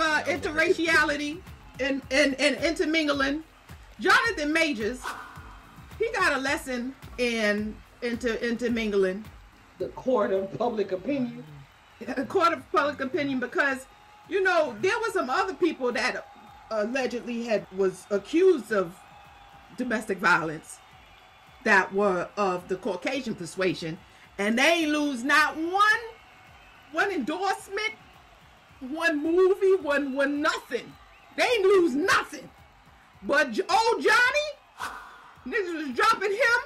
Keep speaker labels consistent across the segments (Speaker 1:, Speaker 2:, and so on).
Speaker 1: of interraciality and intermingling, Jonathan Majors, he got a lesson in intermingling.
Speaker 2: The court of public opinion.
Speaker 1: A court of public opinion, because you know there were some other people that allegedly was accused of domestic violence that were of the Caucasian persuasion, and they ain't lose not one endorsement, one movie, one nothing. They ain't lose nothing. But old Johnny, niggas was dropping him.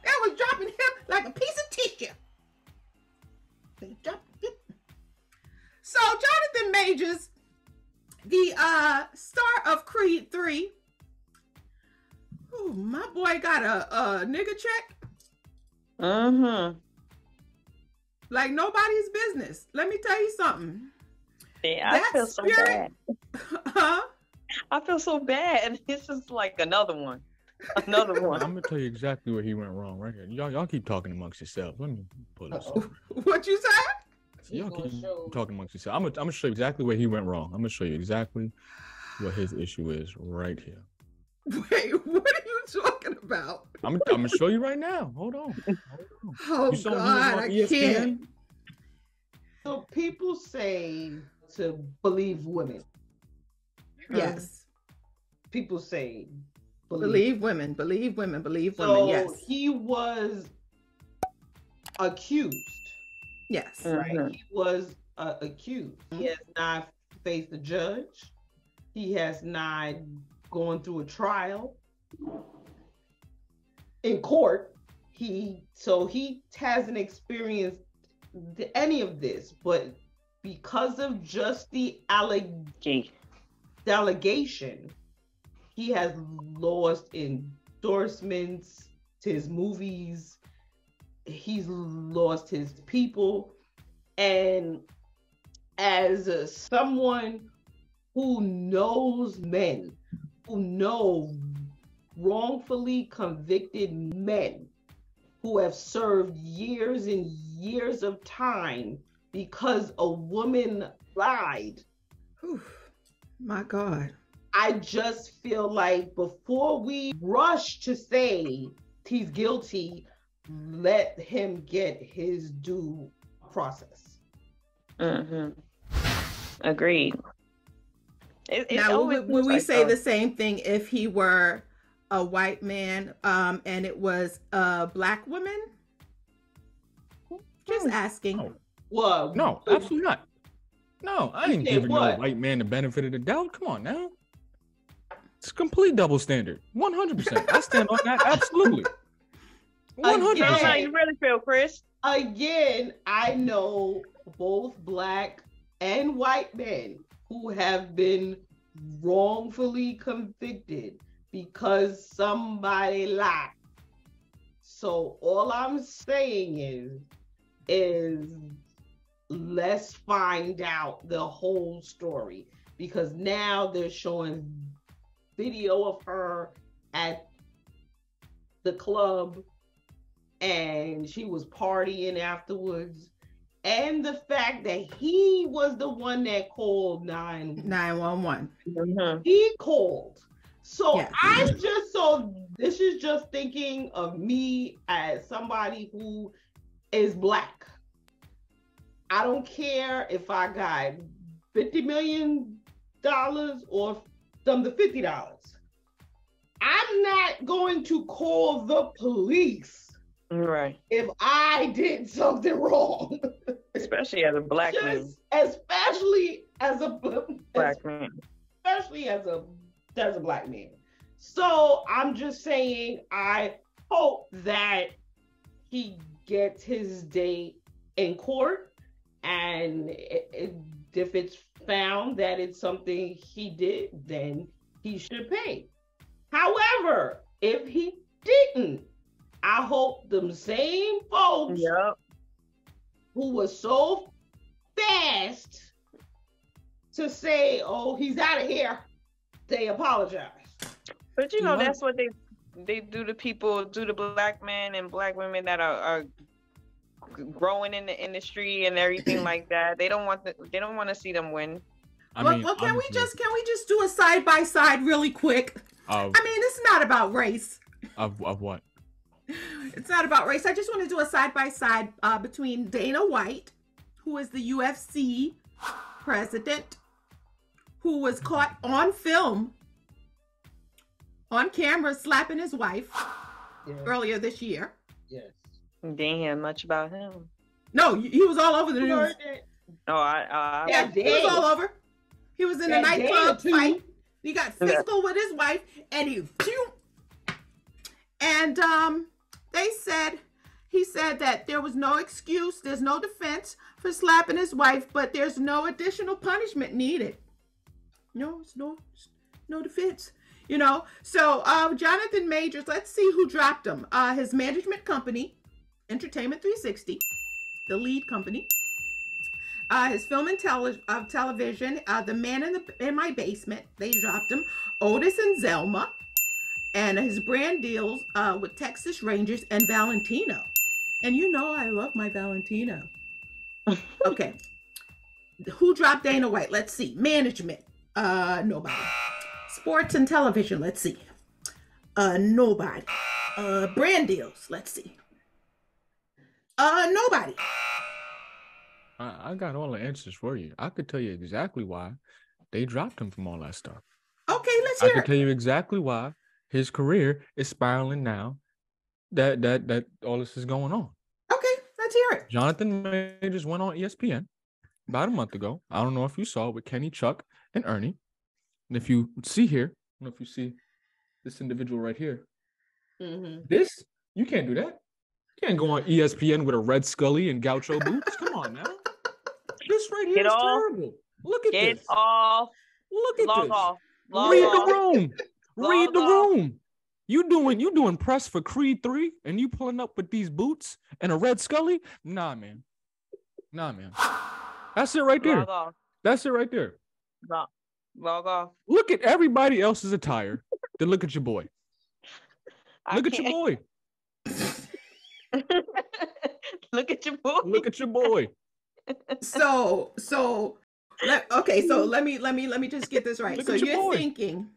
Speaker 1: They was dropping him like a piece of tissue. They dropped him. So Jonathan Majors, the star of Creed 3. Ooh, my boy got a nigga check. Like nobody's business. Let me tell you something.
Speaker 3: Yeah, I feel so bad.
Speaker 1: Huh?
Speaker 3: I feel so bad. It's just like another one. Another one.
Speaker 4: I'm gonna tell you exactly where he went wrong right here. Y'all keep talking amongst yourselves. Let me pull this up.
Speaker 1: What you say?
Speaker 4: Y'all keep talking amongst yourselves. I'm gonna show you exactly where he went wrong. I'm gonna show you exactly what his issue is right here.
Speaker 1: Wait, what are you talking about?
Speaker 4: I'm gonna show you right now. Hold on.
Speaker 1: Oh
Speaker 4: You saw
Speaker 1: God,
Speaker 4: when he was on
Speaker 1: I
Speaker 4: ESPN?
Speaker 1: can't.
Speaker 2: So people say to believe women.
Speaker 1: Yes.
Speaker 2: People say
Speaker 1: Believe women, believe women, believe women.
Speaker 2: So
Speaker 1: Yes.
Speaker 2: he was accused.
Speaker 1: Yes.
Speaker 2: Right? He was accused. He has not faced a judge. He has not gone through a trial in court. He hasn't experienced any of this, but because of just the allegation, he has lost endorsements to his movies. He's lost his people. And as someone who knows men, who know wrongfully convicted men who have served years and years of time because a woman lied.
Speaker 1: Whew. My God.
Speaker 2: I just feel like before we rush to say he's guilty, let him get his due process.
Speaker 3: Agreed.
Speaker 1: Now, would we say the same thing if he were a white man and it was a black woman? Just asking.
Speaker 4: No.
Speaker 2: Well,
Speaker 4: No, absolutely not. No, I ain't giving no
Speaker 2: what?
Speaker 4: white man the benefit of the doubt. Come on now. It's complete double standard. 100%. I stand on that. Absolutely. 100%.
Speaker 3: How you really feel, Chris?
Speaker 2: Again, I know both black and white men who have been wrongfully convicted because somebody lied. So all I'm saying is let's find out the whole story, because now they're showing video of her at the club and she was partying afterwards, and the fact that he was the one that called
Speaker 1: 911.
Speaker 2: He called. So
Speaker 1: Yes.
Speaker 2: this is just thinking of me as somebody who is black. I don't care if I got $50 million or some to $50. I'm not going to call the police
Speaker 3: Right.
Speaker 2: if I did something wrong.
Speaker 3: Especially as a black man.
Speaker 2: Especially as a
Speaker 3: Black man.
Speaker 2: Especially as a black man. So I'm just saying, I hope that he gets his day in court, and if it's found that it's something he did, then he should pay. However, if he didn't, I hope them same folks who were so fast to say, oh, he's out of here, they apologize.
Speaker 3: But you know, that's what they do to people, do to black men and black women that are growing in the industry and everything like that. They don't want to see them win.
Speaker 1: Well, can we just do a side by side really quick? I mean, it's not about race.
Speaker 4: Of what?
Speaker 1: It's not about race. I just want to do a side by side between Dana White, who is the UFC president, who was caught on film, on camera, slapping his wife earlier this year.
Speaker 2: Yes.
Speaker 3: Didn't hear much about him.
Speaker 1: No, he was all over the news.
Speaker 3: Oh,
Speaker 1: He was all over. He was in a nightclub fight. He got physical with his wife, and he he said that there was no excuse, there's no defense for slapping his wife, but there's no additional punishment needed. No, it's no defense. You know, so Jonathan Majors, let's see who dropped him. His management company, Entertainment 360, the lead company. His film and television, The Man in My Basement, they dropped him. Otis and Zelma, and his brand deals with Texas Rangers and Valentino. And you know I love my Valentino. Okay. Who dropped Dana White? Let's see. Management. Nobody. Sports and television. Let's see. Nobody. Brand deals. Let's see. Nobody.
Speaker 4: I got all the answers for you. I could tell you exactly why they dropped him from all that stuff.
Speaker 1: Okay, let's hear it.
Speaker 4: I could tell you exactly why his career is spiraling now that all this is going on.
Speaker 1: Okay, let's hear it.
Speaker 4: Jonathan Majors went on ESPN about a month ago. I don't know if you saw it, with Kenny, Chuck, and Ernie. And if you see here, I don't know if you see this individual right here. This, you can't do that. You can't go on ESPN with a red Scully and gaucho boots. Come on now. This right here is terrible. Look at this.
Speaker 3: Get off.
Speaker 4: Look at
Speaker 3: Log
Speaker 4: this.
Speaker 3: off.
Speaker 4: Read the room. Read the room. You doing press for Creed 3 and you pulling up with these boots and a red Scully? Nah, man. That's it right there.
Speaker 3: Log off.
Speaker 4: That's it right there.
Speaker 3: Log off.
Speaker 4: Look at everybody else's attire. Then look at your boy. Look at your boy.
Speaker 3: Look at your boy.
Speaker 4: Look at your boy.
Speaker 1: So let me just get this right.
Speaker 4: Look
Speaker 1: So
Speaker 4: at your
Speaker 1: you're
Speaker 4: boy.
Speaker 1: thinking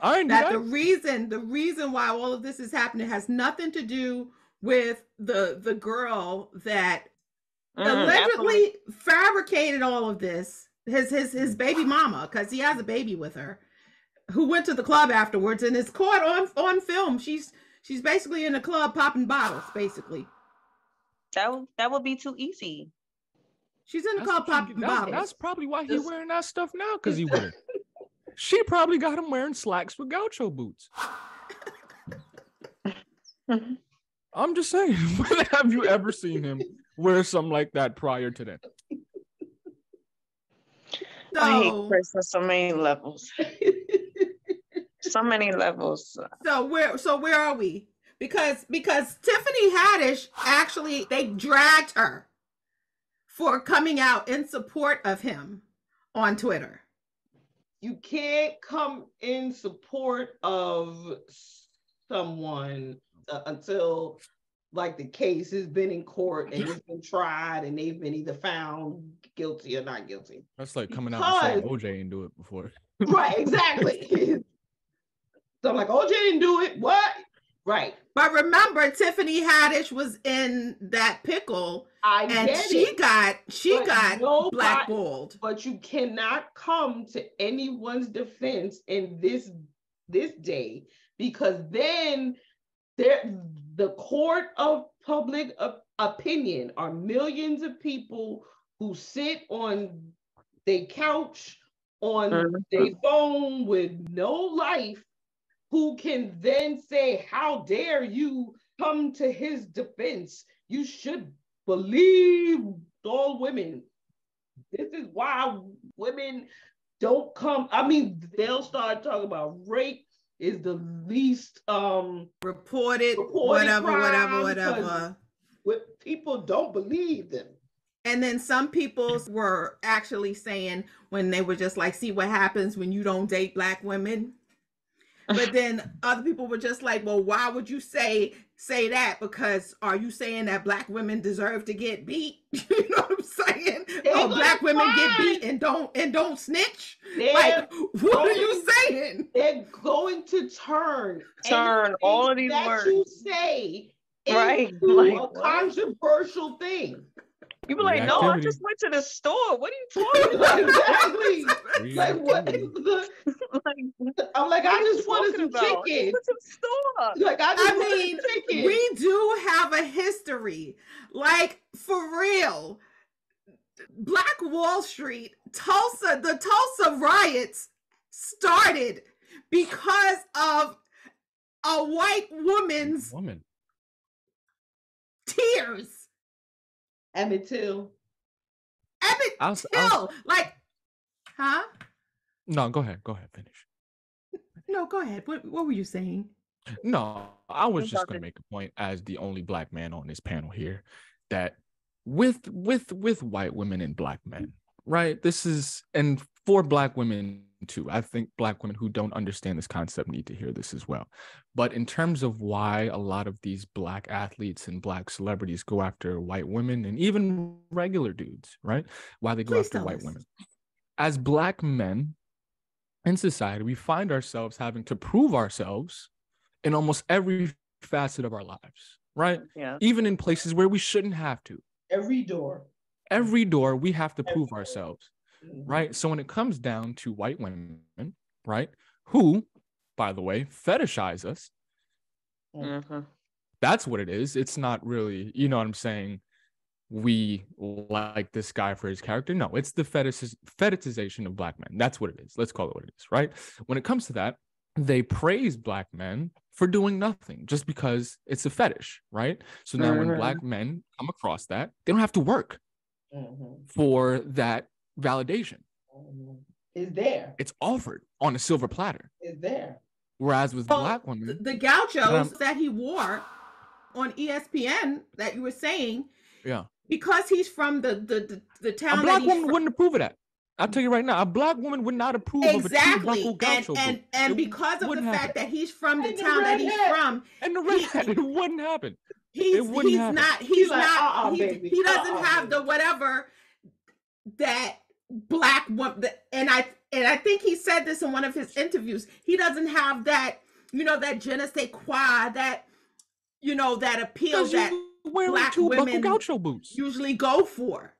Speaker 4: I
Speaker 1: that the reason why all of this is happening has nothing to do with the girl that allegedly fabricated all of this, his baby mama, because he has a baby with her, who went to the club afterwards and is caught on film. She's basically in a club popping bottles, basically.
Speaker 3: That would be too easy.
Speaker 1: She's in the club popping bottles.
Speaker 4: That's probably why he's wearing that stuff now, because he would. She probably got him wearing slacks with gaucho boots. I'm just saying, when have you ever seen him wear something like that prior to that?
Speaker 3: I hate Chris on so many levels. So many levels.
Speaker 1: So where are we? Because Tiffany Haddish, actually, they dragged her for coming out in support of him on Twitter.
Speaker 2: You can't come in support of someone until like the case has been in court and it's been tried and they've been either found guilty or not guilty.
Speaker 4: That's like coming out and saying OJ ain't do it before.
Speaker 2: Right, exactly. So I'm like, OJ didn't do it. What? Right.
Speaker 1: But remember, Tiffany Haddish was in that pickle, she got blackballed.
Speaker 2: But you cannot come to anyone's defense in this day, because then the court of public opinion are millions of people who sit on their couch, on their phone with no life, who can then say, how dare you come to his defense? You should believe all women. This is why women don't come. I mean, they'll start talking about rape is the least
Speaker 1: reported whatever.
Speaker 2: People don't believe them.
Speaker 1: And then some people were actually saying, when they were just like, see what happens when you don't date black women. But then other people were just like, well, why would you say that? Because are you saying that black women deserve to get beat? You know what I'm saying? Or black women get beat and don't snitch? Like, what are you saying?
Speaker 2: They're going to turn
Speaker 3: all of these words
Speaker 2: you say
Speaker 3: right
Speaker 2: into
Speaker 3: like,
Speaker 2: a controversial thing.
Speaker 3: You be like, no, I just went to the store. What are you talking about?
Speaker 2: Exactly. Like, what is the... I'm like, I just wanted some chicken.
Speaker 3: I went to the store.
Speaker 2: Like, I mean, chicken.
Speaker 1: We do have a history. Like, for real. Black Wall Street, the Tulsa riots started because of a white woman's tears.
Speaker 2: Emmett Till.
Speaker 1: Like, huh?
Speaker 4: No, go ahead, finish.
Speaker 1: No, go ahead. What were you saying?
Speaker 4: No, I was just going to make a point as the only black man on this panel here that with white women and black men, right? This is, and for black women too. I think black women who don't understand this concept need to hear this as well. But in terms of why a lot of these black athletes and black celebrities go after white women and even regular dudes, right? Why they go after white women. As black men in society, we find ourselves having to prove ourselves in almost every facet of our lives, right?
Speaker 3: Yeah.
Speaker 4: Even in places where we shouldn't have to.
Speaker 2: Every door we have to prove ourselves, right? So when it comes down to white women, right, who, by the way, fetishize us, that's what it is. It's not really, you know what I'm saying, we like this guy for his character. No, it's the fetishization of black men. That's what it is. Let's call it what it is, right? When it comes to that, they praise black men for doing nothing just because it's a fetish, right? So now when black men come across that, they don't have to work for that validation. It's there.
Speaker 4: It's offered on a silver platter.
Speaker 2: It's there.
Speaker 4: Whereas with black women,
Speaker 1: the gauchos that he wore on ESPN that you were saying,
Speaker 4: yeah,
Speaker 1: because he's from the town.
Speaker 4: A black woman wouldn't approve of that. I'll tell you right now, a black woman would not approve of a two-buckle gaucho boot.
Speaker 1: And because of the fact that he's from the town that he's from,
Speaker 4: and the red hat, it wouldn't happen.
Speaker 1: He doesn't have the whatever that black woman, and I think he said this in one of his interviews. He doesn't have that, you know, that je ne sais quoi, that, you know, that appeal that black women
Speaker 4: gaucho boots
Speaker 1: usually go for.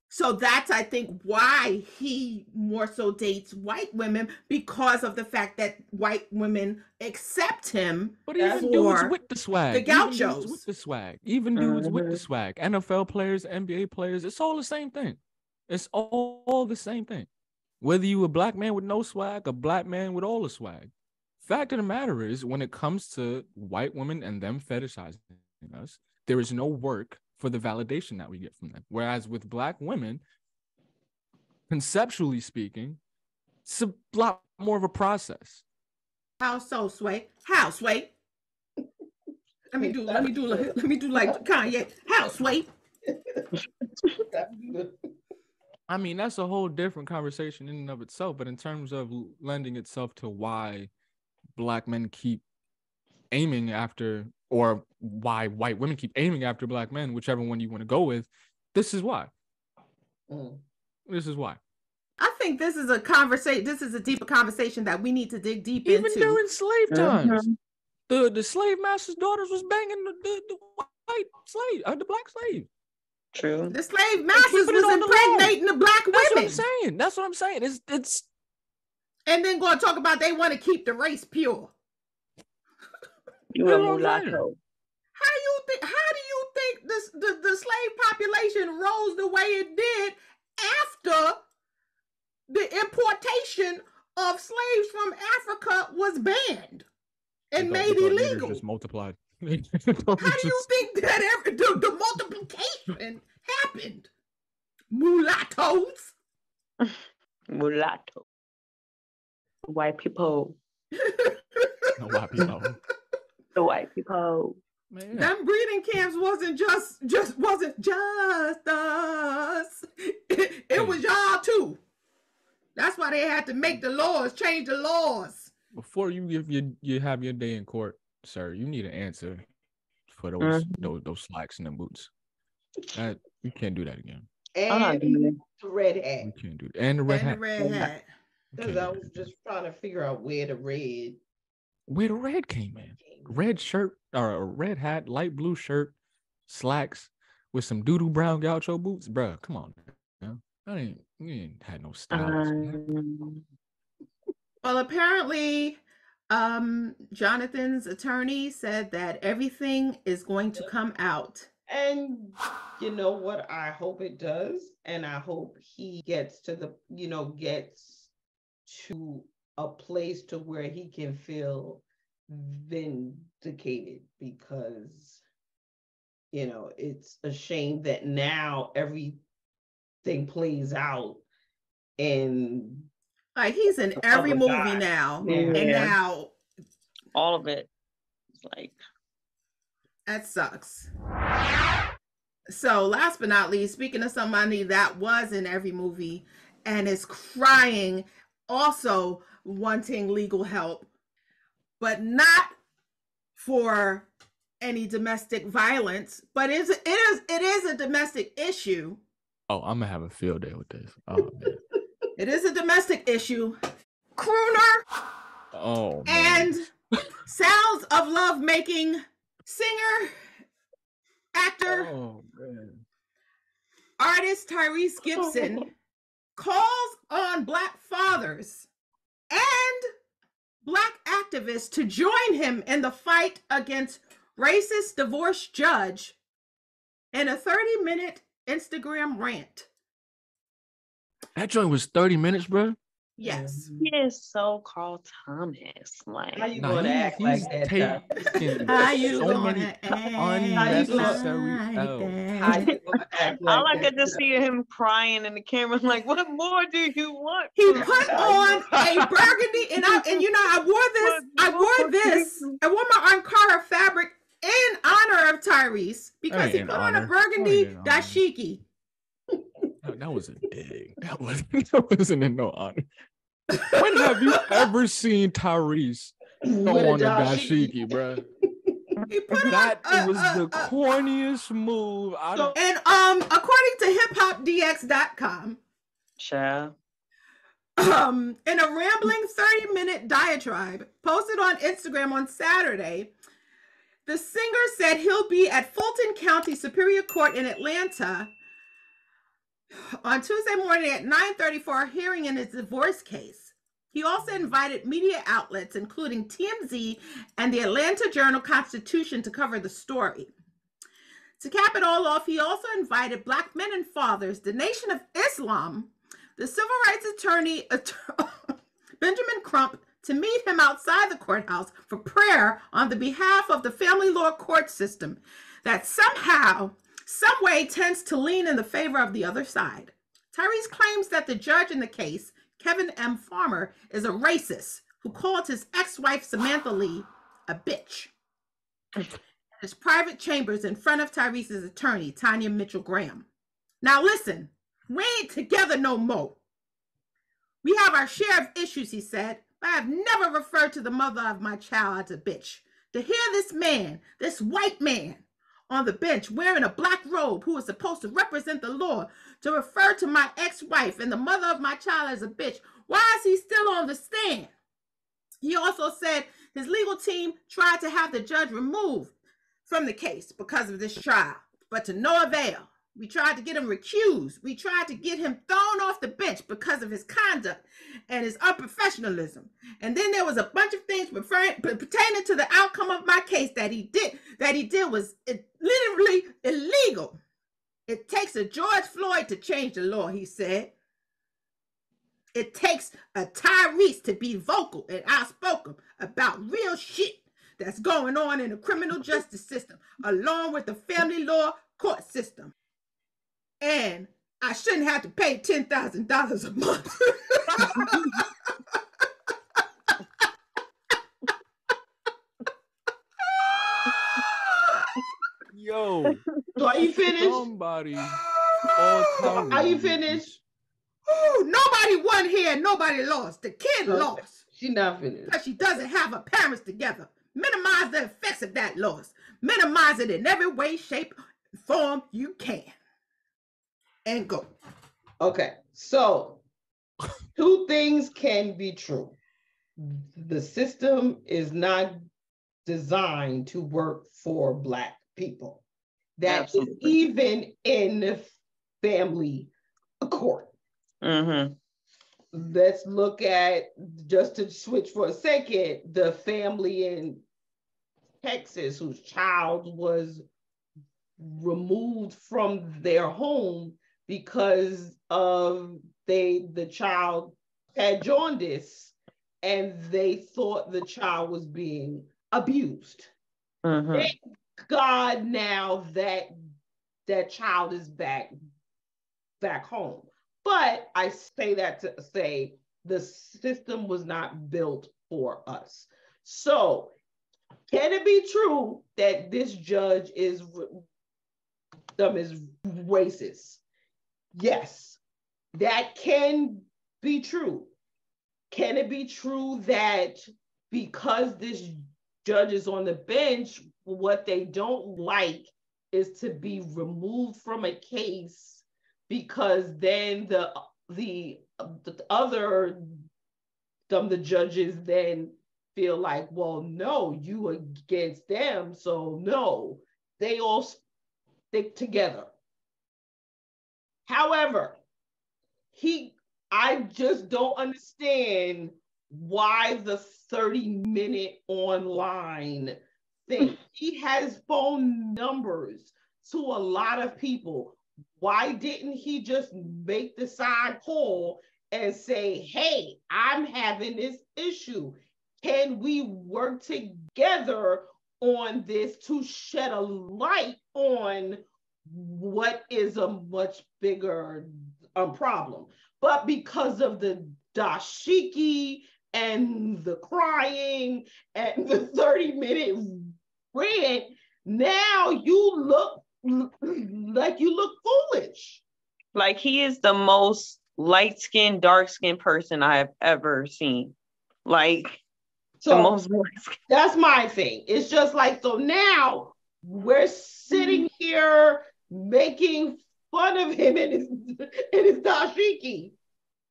Speaker 1: So that's, I think, why he more so dates white women, because of the fact that white women accept him.
Speaker 4: But even dudes with the swag,
Speaker 1: the gauchos,
Speaker 4: even dudes with the swag, NFL players, NBA players, it's all the same thing. It's all the same thing. Whether you a black man with no swag, a black man with all the swag. Fact of the matter is, when it comes to white women and them fetishizing us, there is no work for the validation that we get from them. Whereas with black women, conceptually speaking, it's a lot more of a process.
Speaker 1: How so, Sway? How, Sway? Let me do like Kanye. How, Sway?
Speaker 4: I mean, that's a whole different conversation in and of itself. But in terms of lending itself to why black men keep aiming after, or why white women keep aiming after black men, whichever one you want to go with, this is why. This is why.
Speaker 1: I think this is a conversation. This is a deeper conversation that we need to dig deep
Speaker 4: into.
Speaker 1: Even
Speaker 4: during slave times, the slave master's daughters was banging the white slave, the black slave.
Speaker 3: True.
Speaker 1: The slave masters was impregnating the black women.
Speaker 4: That's what I'm saying. It's
Speaker 1: and then going to talk about they want to keep the race pure.
Speaker 3: You a mulatto.
Speaker 1: How do you think the slave population rose the way it did after the importation of slaves from Africa was banned and made illegal?
Speaker 4: Just multiplied.
Speaker 1: How do you think that the multiplication happened? Mulattoes.
Speaker 3: Mulatto. White people.
Speaker 4: No white people.
Speaker 3: The white people.
Speaker 1: Man. Them breeding camps wasn't just us. It was y'all too. That's why they had to make the laws, change the laws.
Speaker 4: before you have your day in court, sir, you need an answer for those slacks and them boots. That you can't do that again.
Speaker 2: And the red hat.
Speaker 4: You can't do that. And the red hat.
Speaker 2: Because I was just trying to figure out where the red
Speaker 4: came in. Red shirt or a red hat, light blue shirt, slacks with some doodoo brown gaucho boots, bruh. Come on, man. You ain't had no style.
Speaker 1: Well, apparently, Jonathan's attorney said that everything is going to come out.
Speaker 2: And you know what? I hope it does. And I hope he gets to a place to where he can feel vindicated, because, it's a shame that now everything plays out and
Speaker 1: like he's in every movie now.
Speaker 3: Yeah.
Speaker 1: And now
Speaker 3: all of it. It's like
Speaker 1: that sucks. So last but not least, speaking of somebody that was in every movie and is crying, also wanting legal help, but not for any domestic violence, but it is a domestic issue.
Speaker 4: Oh, I'm gonna have a field day with this. Oh man.
Speaker 1: It is a domestic issue. Crooner.
Speaker 4: Oh man.
Speaker 1: And sounds of love making singer, actor, artist Tyrese Gibson calls on Black fathers and Black activists to join him in the fight against racist divorce judge in a 30-minute Instagram rant.
Speaker 4: That joint was 30 minutes, bro.
Speaker 1: Yes.
Speaker 3: He is so called Thomas. Like,
Speaker 2: how you gonna act like that?
Speaker 1: How you gonna act
Speaker 4: unnecessary
Speaker 3: all I could just see him crying in the camera, like, what more do you want?
Speaker 1: He put on a burgundy, and I wore my Ankara fabric in honor of Tyrese, because he put on a burgundy dashiki.
Speaker 4: That was a dig. That wasn't in no honor. When have you ever seen Tyrese go on a dashiki, bro? That was the corniest move.
Speaker 1: And according to hiphopdx.com, in a rambling 30-minute diatribe posted on Instagram on Saturday, the singer said he'll be at Fulton County Superior Court in Atlanta on Tuesday morning at 9:30 for a hearing in his divorce case. He also invited media outlets, including TMZ and the Atlanta Journal-Constitution, to cover the story. To cap it all off, he also invited Black men and fathers, the Nation of Islam, the civil rights attorney Benjamin Crump, to meet him outside the courthouse for prayer on the behalf of the family law court system that somehow, some way, tends to lean in the favor of the other side. Tyrese claims that the judge in the case, Kevin M. Farmer, is a racist who called his ex-wife Samantha Lee a bitch in his private chambers in front of Tyrese's attorney, Tanya Mitchell Graham. Now listen, we ain't together no more. We have our share of issues, he said, but I have never referred to the mother of my child as a bitch. To hear this man, this white man, on the bench wearing a black robe who is supposed to represent the law, to refer to my ex-wife and the mother of my child as a bitch, why is he still on the stand? He also said his legal team tried to have the judge removed from the case because of this trial, but to no avail. We tried to get him recused. We tried to get him thrown off the bench because of his conduct and his unprofessionalism. And then there was a bunch of things pertaining to the outcome of my case that he did was literally illegal. It takes a George Floyd to change the law, he said. It takes a Tyrese to be vocal and outspoken about real shit that's going on in the criminal justice system, along with the family law court system. And I shouldn't have to pay $10,000 a month.
Speaker 4: Yo.
Speaker 2: So are you finished?
Speaker 4: Somebody.
Speaker 2: Are you finished?
Speaker 1: Ooh, nobody won here. Nobody lost. The kid lost.
Speaker 2: She's not finished.
Speaker 1: Because she doesn't have her parents together. Minimize the effects of that loss. Minimize it in every way, shape, form you can. And go.
Speaker 2: Okay, so 2 things can be true. The system is not designed to work for Black people. That Absolutely. Is even in the family court.
Speaker 3: Mm-hmm.
Speaker 2: Let's look at, just to switch for a second, the family in Texas whose child was removed from their home because of the child had jaundice and they thought the child was being abused.
Speaker 3: Mm-hmm.
Speaker 2: Thank God now that that child is back home. But I say that to say the system was not built for us. So can it be true that this judge is racist? Yes, that can be true. Can it be true that because this judge is on the bench, what they don't like is to be removed from a case, because then the judges then feel like, well, no, you against them, so no, they all stick together. However, I just don't understand why the 30-minute online thing. He has phone numbers to a lot of people. Why didn't he just make the side call and say, hey, I'm having this issue. Can we work together on this to shed a light on what is a much bigger problem? But because of the dashiki and the crying and the 30-minute rant, now you look foolish.
Speaker 3: Like, he is the most light-skinned, dark-skinned person I have ever seen. Like,
Speaker 2: so the most. That's my thing. It's just like, so now we're sitting here making fun of him and his dashiki.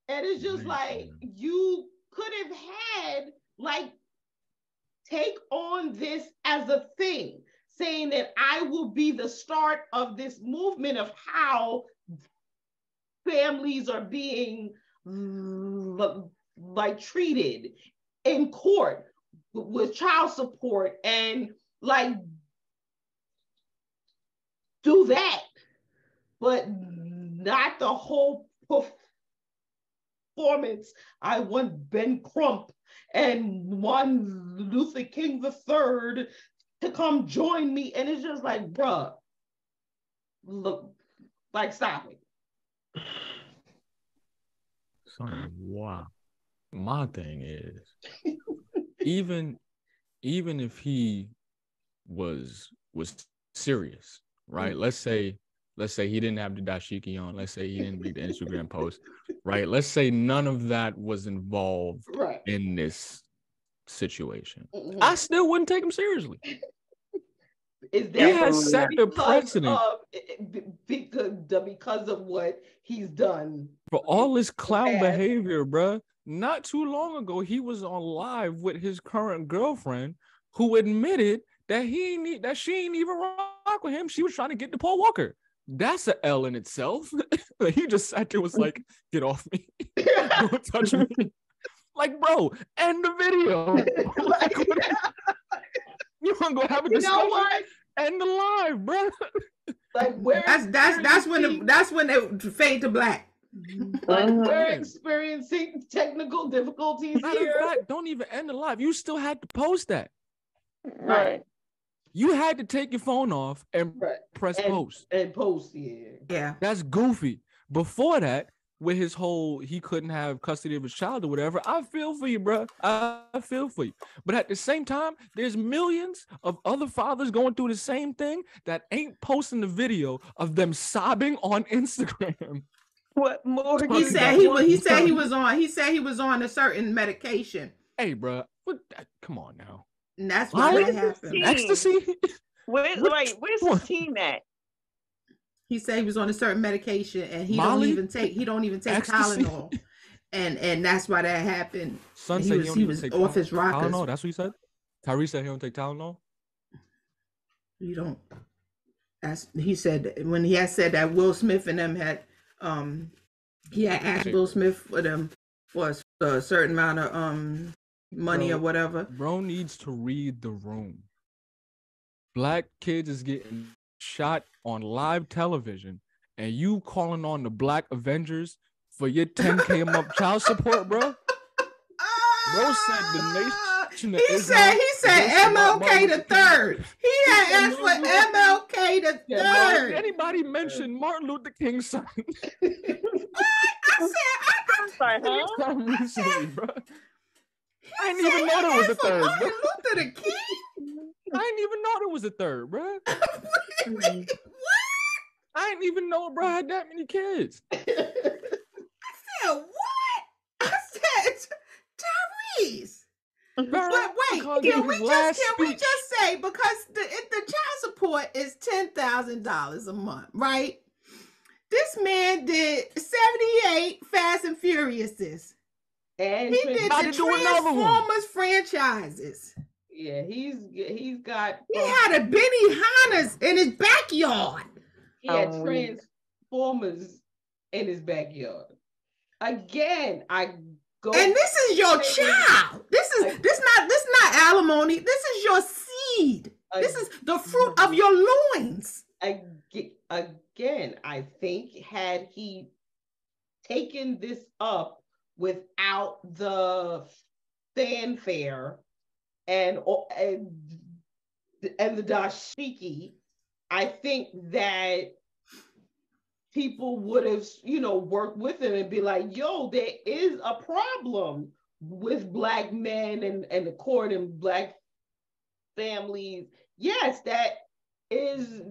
Speaker 2: And it's just like, you could have had, like, take on this as a thing, saying that I will be the start of this movement of how families are being like treated in court with child support, and like do that, but not the whole performance. I want Ben Crump and one Luther King III to come join me, and it's just like, bruh, look, like, stop it.
Speaker 4: Son, wow. My thing is, even if he was serious, right? Let's say he didn't have the dashiki on. Let's say he didn't read the Instagram post, right? Let's say none of that was involved in this situation. Mm-hmm. I still wouldn't take him seriously.
Speaker 2: Is that
Speaker 4: he has set the precedent
Speaker 2: because of what he's done
Speaker 4: for all his clown behavior, bruh. Not too long ago, he was on live with his current girlfriend, who admitted that she ain't even rock with him. She was trying to get to Paul Walker. That's an L in itself. He just sat there, was like, "Get off me! Don't touch me!" Like, bro, end the video. Like, you want to go have a discussion? You know what? End the live, bro.
Speaker 2: Like, where?
Speaker 1: That's when they fade to black.
Speaker 2: Like, we're experiencing technical difficulties here.
Speaker 4: Matter of fact, don't even end the live. You still had to post that.
Speaker 2: Right.
Speaker 4: You had to take your phone off and press post.
Speaker 2: And post, yeah.
Speaker 4: That's goofy. Before that, with his whole, he couldn't have custody of his child or whatever, I feel for you, bro. I feel for you. But at the same time, there's millions of other fathers going through the same thing that ain't posting the video of them sobbing on Instagram.
Speaker 3: What more?
Speaker 1: He said he was on a certain medication
Speaker 4: Hey, bro, come on now.
Speaker 1: And that's why that happened.
Speaker 4: Ecstasy?
Speaker 3: Where's his team at?
Speaker 1: He said he was on a certain medication and he
Speaker 4: Molly?
Speaker 1: don't even take
Speaker 4: Ecstasy?
Speaker 1: Tylenol. And that's why that happened.
Speaker 4: Son
Speaker 1: he
Speaker 4: said
Speaker 1: was,
Speaker 4: he was
Speaker 1: off his rockers.
Speaker 4: Tylenol? That's what he said? Tyrese said he don't take Tylenol?
Speaker 1: You don't. He said when he had said that Will Smith and them had he had asked Will Smith for them for a certain amount of money or whatever.
Speaker 4: Bro needs to read the room. Black kids is getting shot on live television, and you calling on the Black Avengers for your 10K a month child support, bro? Bro said the nation.
Speaker 1: He said MLK the third. He had asked for MLK the third.
Speaker 4: Did anybody mention Martin Luther King's son?
Speaker 1: I said,
Speaker 4: recently, bro. I didn't even know there was a third.
Speaker 1: Martin Luther the King?
Speaker 4: I didn't even know there was a third, bro.
Speaker 1: What?
Speaker 4: I didn't even know bro had that many kids.
Speaker 1: I said, what? I said, Tyrese. But wait, can we just say, because the child support is $10,000 a month, right? This man did 78 Fast and Furiouses.
Speaker 2: And
Speaker 1: he did the Transformers franchises.
Speaker 2: Yeah, he's got.
Speaker 1: He had a Benihana's in his backyard.
Speaker 2: He had Transformers in his backyard. Again, I go.
Speaker 1: And this is your child. This not alimony. This is your seed. This is the fruit of your loins.
Speaker 2: Again, I think had he taken this up without the fanfare and the dashiki, I think that people would have, worked with him and be like, yo, there is a problem with Black men and the court and Black families. Yes, that is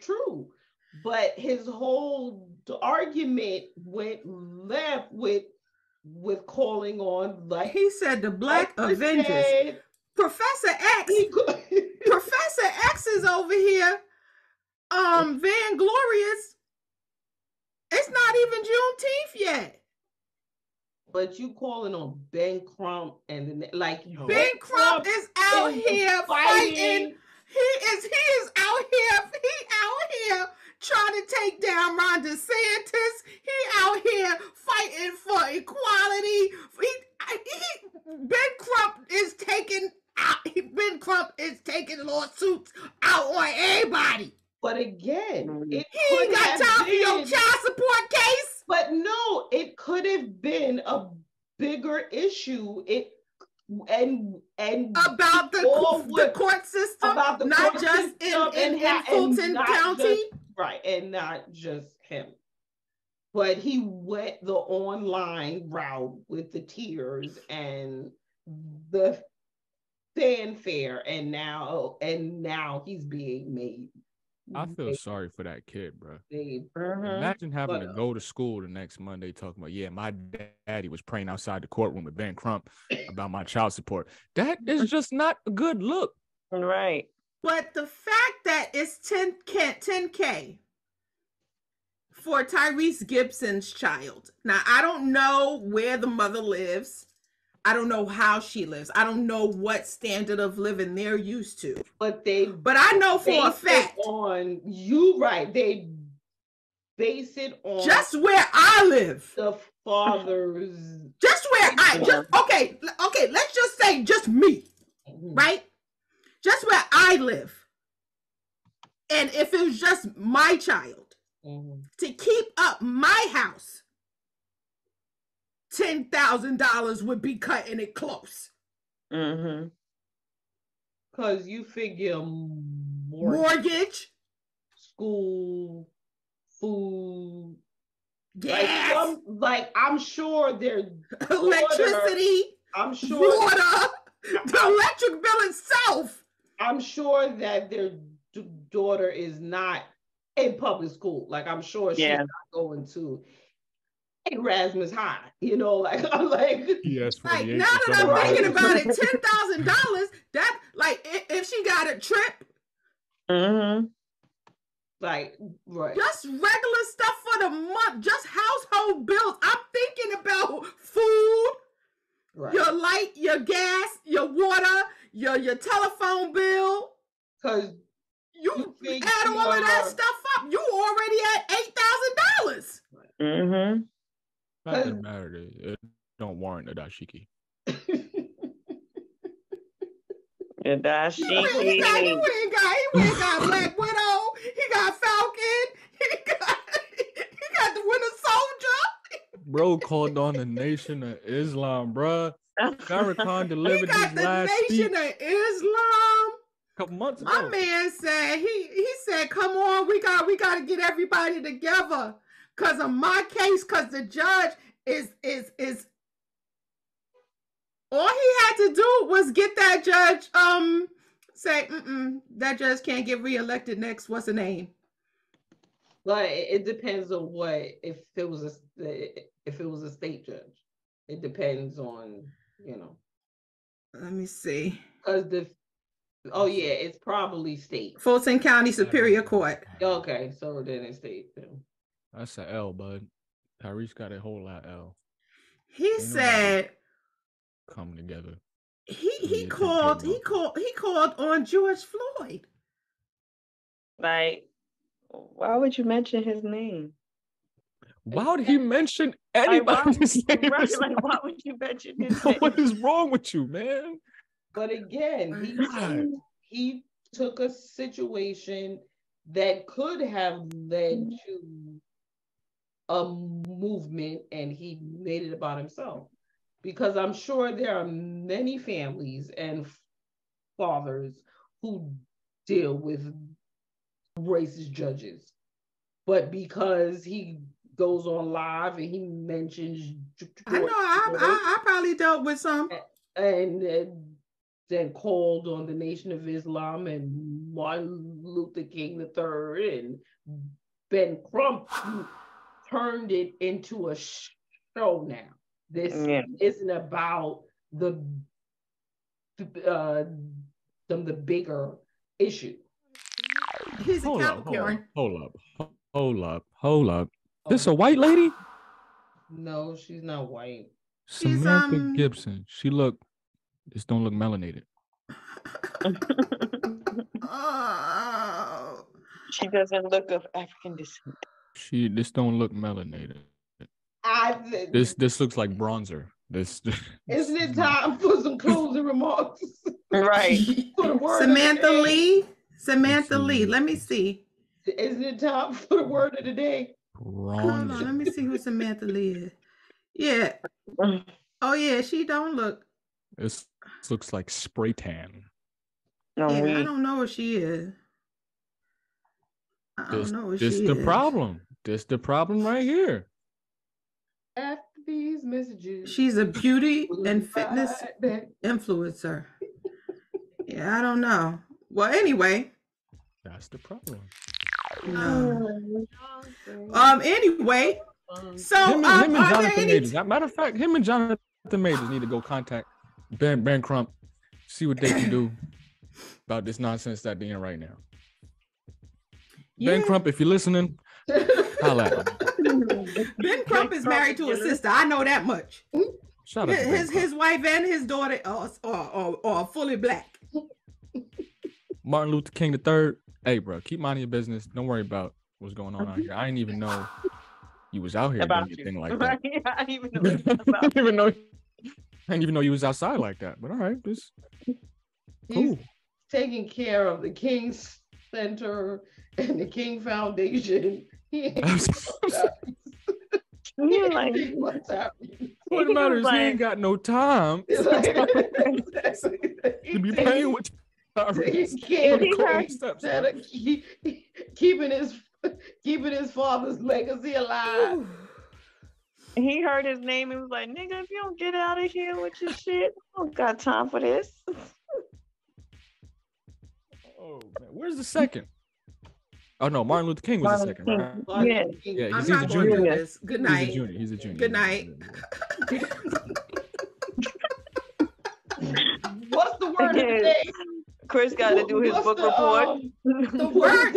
Speaker 2: true. But his whole argument went left with calling on, like
Speaker 1: he said, the Black Avengers. Professor X. Professor X is over here. Vainglorious. It's not even Juneteenth yet.
Speaker 2: But you calling on Ben Crump and
Speaker 1: Ben Crump is out here fighting. He is out here trying to take down Ron DeSantis. He out here fighting for equality. Ben Crump is taking lawsuits out on everybody.
Speaker 2: But again,
Speaker 1: he ain't got time for your child support case.
Speaker 2: But no, it could have been a bigger issue. And
Speaker 1: about the court system, about the not court just system in Fulton County,
Speaker 2: right? And not just him, but he went the online route with the tears and the fanfare, and now he's being made.
Speaker 4: I feel sorry for that kid, bro. Imagine having to go to school the next Monday talking about, my daddy was praying outside the courtroom with Ben Crump about my child support. That is just not a good look.
Speaker 3: Right.
Speaker 1: But the fact that it's 10K for Tyrese Gibson's child. Now, I don't know where the mother lives. I don't know how she lives. I don't know what standard of living they're used to.
Speaker 2: But
Speaker 1: I know for a fact
Speaker 2: they base it on
Speaker 1: just where I live.
Speaker 2: The father's
Speaker 1: okay, let's just say just me. Right? Just where I live. And if it was just my child to keep up my house, $10,000 would be cutting it close.
Speaker 2: Because you figure
Speaker 1: mortgage,
Speaker 2: school, food,
Speaker 1: gas,
Speaker 2: I'm sure there's
Speaker 1: electricity,
Speaker 2: I'm sure
Speaker 1: water, the electric bill itself.
Speaker 2: I'm sure that their daughter is not in public school. I'm sure she's not going to. Erasmus High, you know, like I'm like,
Speaker 4: Yes,
Speaker 1: Like
Speaker 4: 48.
Speaker 1: now that I'm thinking about it, $10,000. That like if she got a trip,
Speaker 2: like right,
Speaker 1: just regular stuff for the month, just household bills. I'm thinking about food,
Speaker 2: right,
Speaker 1: your light, your gas, your water, your telephone bill.
Speaker 2: because
Speaker 1: You add all of that stuff up, you already at $8,000.
Speaker 4: Fact of the matter is, it don't warrant a dashiki.
Speaker 3: The dashiki.
Speaker 1: He ain't got Black Widow. He got Falcon. He got the Winter Soldier.
Speaker 4: Bro called on the Nation of Islam, bruh. Farrakhan delivered
Speaker 1: He got
Speaker 4: his
Speaker 1: the
Speaker 4: last
Speaker 1: Nation
Speaker 4: speech
Speaker 1: of Islam.
Speaker 4: a couple months ago.
Speaker 1: My man said he said, "Come on, we got to get everybody together because of my case. Because the judge is all he had to do was get that judge say that judge can't get reelected next. What's the name?"
Speaker 2: But it depends on what if it was a state judge. It depends on, you know.
Speaker 1: Let me see.
Speaker 2: Because it's probably state.
Speaker 1: Fulton County Superior Court.
Speaker 2: Okay, so then it's state.
Speaker 4: That's an L, bud. Tyrese got a whole lot L.
Speaker 1: He said
Speaker 4: come together.
Speaker 1: He called on George Floyd.
Speaker 3: Like, why would you mention his name?
Speaker 4: Why would he mention anybody's name?
Speaker 3: Like, why would you mention his name?
Speaker 4: What is wrong with you, man?
Speaker 2: But again, he took a situation that could have led to a movement and he made it about himself. Because I'm sure there are many families and fathers who deal with racist judges. But because he goes on live and he mentions
Speaker 1: I know I probably dealt with some.
Speaker 2: And then called on the Nation of Islam and Martin Luther King III and Ben Crump turned it into a show now. This isn't about the bigger issue.
Speaker 1: He's a Capricorn.
Speaker 4: Hold up. This a white lady?
Speaker 2: No, she's not white.
Speaker 4: Samantha Gibson. This don't look melanated.
Speaker 3: She doesn't look of African descent.
Speaker 4: This don't look melanated. This looks like bronzer. Isn't
Speaker 2: it time for some closing remarks?
Speaker 3: Right.
Speaker 1: Samantha Lee. Let me see.
Speaker 2: Isn't it time for the word of the day?
Speaker 1: Hold on, let me see who Samantha Lee is. Yeah. Oh yeah, she don't look.
Speaker 4: This looks like spray tan.
Speaker 1: Yeah, I don't know what she is.
Speaker 4: This the problem. This the problem right here.
Speaker 2: After these messages,
Speaker 1: she's a beauty and fitness influencer. Yeah, I don't know. Well, anyway,
Speaker 4: that's the problem.
Speaker 1: No. Anyway, so
Speaker 4: him and Jonathan Majors. Matter of fact, him and Jonathan Majors need to go contact Ben Crump, see what they can do about this nonsense that they're in right now. Yeah. Ben Crump, if you're listening, holla at him.
Speaker 1: Ben Crump is married to a sister. I know that much.
Speaker 4: Shout out
Speaker 1: his wife and his daughter are fully black.
Speaker 4: Martin Luther King III. Hey, bro, keep minding your business. Don't worry about what's going on out here. I didn't even know you was out here doing anything like that.
Speaker 3: I didn't
Speaker 4: even know you was outside like that. But all right, this cool.
Speaker 2: Taking care of the King's Center and the King Foundation.
Speaker 4: What matters? He ain't got no time to be playing with.
Speaker 2: Keeping his father's legacy alive.
Speaker 3: He heard his name and was like, "Nigga, if you don't get out of here with your shit, I don't got time for this."
Speaker 4: Oh man, where's the second? Oh no, Martin Luther King was the second, right?
Speaker 3: Yeah.
Speaker 4: Yeah,
Speaker 1: I'm
Speaker 4: he's
Speaker 1: not
Speaker 4: a
Speaker 1: going to do
Speaker 4: junior.
Speaker 1: this. Good night.
Speaker 4: He's a junior.
Speaker 1: Good night.
Speaker 2: What's the word of the day?
Speaker 3: Chris got to do his book report.
Speaker 1: The word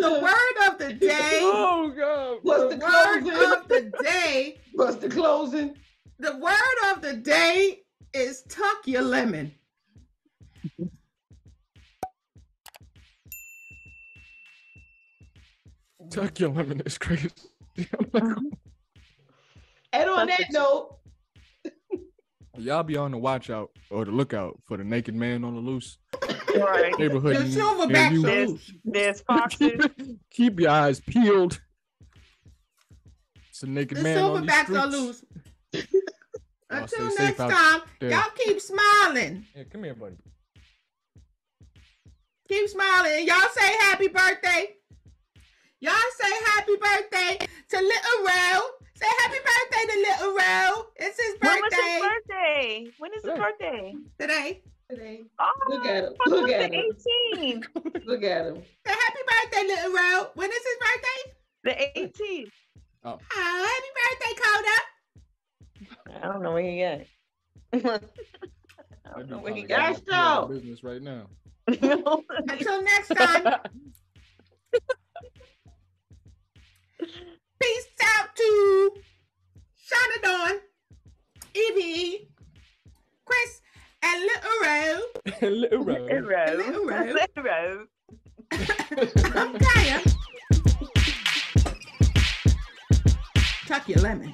Speaker 1: of the day.
Speaker 4: Oh God.
Speaker 2: What's the closing?
Speaker 1: Of the day.
Speaker 2: What's the closing?
Speaker 1: The word of the day is tuck your lemon.
Speaker 4: Tuck your lemon is crazy.
Speaker 2: And on that note,
Speaker 4: y'all be on the watch out or the lookout for the naked man on the loose.
Speaker 3: Right.
Speaker 4: Neighborhood.
Speaker 1: The
Speaker 4: near
Speaker 1: silverbacks
Speaker 4: you.
Speaker 1: are loose.
Speaker 3: There's foxes.
Speaker 4: Keep your eyes peeled. It's a naked
Speaker 1: The
Speaker 4: man on these
Speaker 1: silverbacks are
Speaker 4: streets.
Speaker 1: loose.
Speaker 4: Y'all
Speaker 1: Until
Speaker 4: stay safe
Speaker 1: next
Speaker 4: out
Speaker 1: time,
Speaker 4: there.
Speaker 1: y'all keep smiling.
Speaker 4: Yeah, come here, buddy.
Speaker 1: Keep smiling. And y'all say happy birthday. Y'all say happy birthday to Little Ro. Say happy birthday to Little Ro. It's his
Speaker 3: When was his
Speaker 1: birthday.
Speaker 3: birthday? When is his birthday?
Speaker 1: Today.
Speaker 3: Oh,
Speaker 2: look at him. Look at him.
Speaker 3: 18th.
Speaker 2: Look at him.
Speaker 1: Say happy birthday, Little Ro. When is his birthday?
Speaker 3: The 18th.
Speaker 1: Oh, happy birthday, Coda.
Speaker 3: I don't know where he got. I don't know where he got.
Speaker 2: That's so.
Speaker 4: Business right now.
Speaker 1: Until next time. Peace out to Shauna Dawn, Evie, Chris, and Little Ro.
Speaker 4: Little Ro.
Speaker 1: Little Ro.
Speaker 3: Little Ro.
Speaker 1: I'm Kaya. Tuck your lemon.